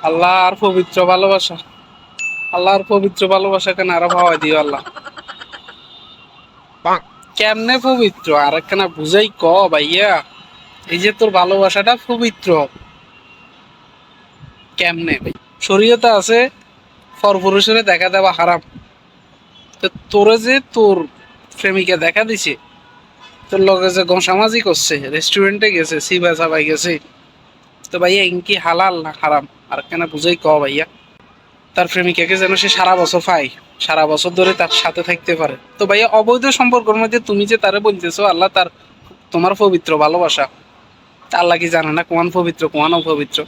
আল্লাহর পবিত্র ভালোবাসা, আল্লাহর পবিত্র ভালোবাসা কেন আরো ভাবাই দিও আল্লাহ। কেমনে পবিত্র আর একখানা বুঝাই ক ভাইয়া। এই যে তোর ভালোবাসাটা পবিত্র কেমনে ভাই? শরীয়তে আছে পরপুরুষের দেখা দেওয়া হারাম। তো তোরে যে তোর প্রেমিকা দেখা দিছে, তোর লগে যে গসামাজি করছে, রেস্টুরেন্টে গেছে, সিবা চাবাই গেছে, তো ভাইয়া ইনকি হালাল না হারাম আর কেন বুঝাই ক ভাইয়া। তার প্রেমিকাকে যেন সে সারা বছর পায়, সারা বছর ধরে তার সাথে থাকতে পারে। তো ভাইয়া অবৈধ সম্পর্কের মধ্যে তুমি যে তারে বলতেছো আল্লাহ তার তোমার পবিত্র ভালোবাসা, আল্লাহ কি জানে না কোন পবিত্র কোন অপবিত্র?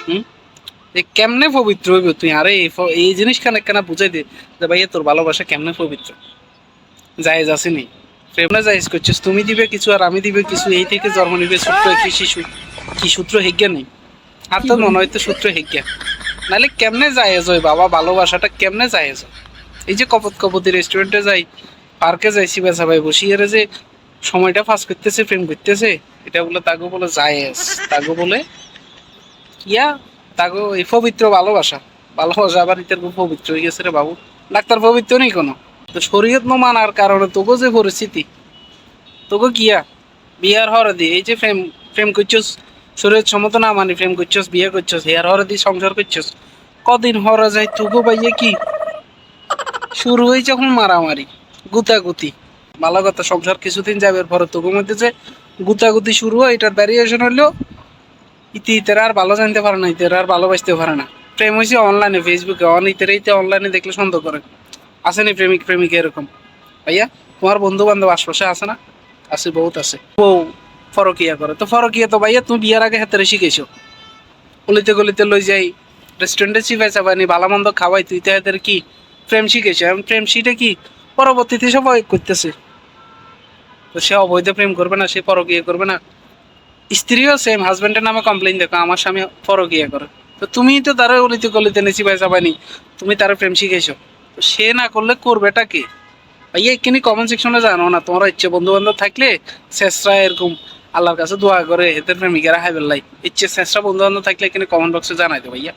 হুম, যে কেমনে পবিত্র হইব তুই? আরে এই জিনিস খানে কেন বুঝাই দে যে ভাইয়া তোর ভালোবাসা কেমনে পবিত্র। জায়েজ আছে নি? প্রেম না জায়েজ করছিস, তুমি দিবে কিছু আর আমি দিবে কিছু, এই থেকে জন্ম নিবে ছোট্ট একটি শিশু। কি সূত্র হেজ্ঞা নেই? আর তো মনে হয় তো সূত্র হেজ্ঞা। নাহলে কেমনে জায়েজ হয় বাবা? ভালোবাসাটা কেমনে জায়েজ হয়? এই যে কপত কপতি রেস্টুরেন্টে যাই, পার্কে যাইছি, বেচা ভাই বসিয়ে যে সময়টা পাস করতেছে, প্রেম করতেছে, এটা বলে তাগো বলে জায়েজ, তাগো বলে কিয়া, তাগো এই পবিত্র ভালোবাসা। ভালোবাসা আবার ইতার খুব পবিত্র হয়ে গেছে রে বাবু। ডাক্তার পবিত্র নেই কোনো। তো শরীয়ত ন মানার কারণে তোকে যে পরিস্থিতি, তোকে কিয়া বিয়ার হরে দি এই যে প্রেম, প্রেম করছস শরীয়ত সম্মত না মানি প্রেম করছস, বিয়ে করছস, হেয়ার হরে দি সংসার করছস, কদিন হরে যায় তোকে ভাইয়া কি শুরু হয়ে যখন মারামারি, গুতাগুতি। ভালো কথা, সংসার কিছুদিন যাবে পরে তোকে মধ্যে যে গুতাগুতি শুরু হয়, এটার ভ্যারিয়েশন হইলো ইতি ইতারা আর ভালো জানতে পারে না, ইতারা আর ভালোবাসতে পারে না। প্রেম হয়েছে অনলাইনে, ফেসবুকে, ইতে অনলাইনে দেখলে সন্দেহ করে। আসেনি প্রেমিক প্রেমিকা এরকম ভাইয়া? তোমার বন্ধু বান্ধব আশপাশে আছে না? আছে, বহুত আছে। বউ ফরকিয়া করে, তো ফরকিয়া তো ভাইয়া তুমি বিয়ার আগে হাতে শিখেছো। গলিতে গলিতে লই যাই, রেস্টুরেন্টে চিপাই চাবানি ভালো মন্দ খাওয়াই, তুই তো এদের কি প্রেম শিখেছে? এখন প্রেম শিখে কি পরবর্তীতে সব করতেছে। তো সে অবৈধ প্রেম করবে না? সে পরকিয়া করবে না? স্ত্রীও সেম, হাজবেন্ডের নামে কমপ্লেন দেখো আমার স্বামী পরকিয়া করে, তো তুমি তো তারা গলিতে গলিতে নেছি পাই যাবানি, তুমি তারা প্রেম শিখেছো, তো সে না করলে করবেটা কে ভাইয়া? এখানে কমেন্ট সেকশনে জানো না তোমরা ইচ্ছে বন্ধু বান্ধব থাকলে শেষরা এরকম আল্লাহর কাছে দোয়া করে এদের প্রেমিকারা হাই বেল্লাই, ইচ্ছে শেষরা বন্ধু বান্ধব থাকলে এখানে কমেন্ট বক্সে জানাই দো ভাইয়া।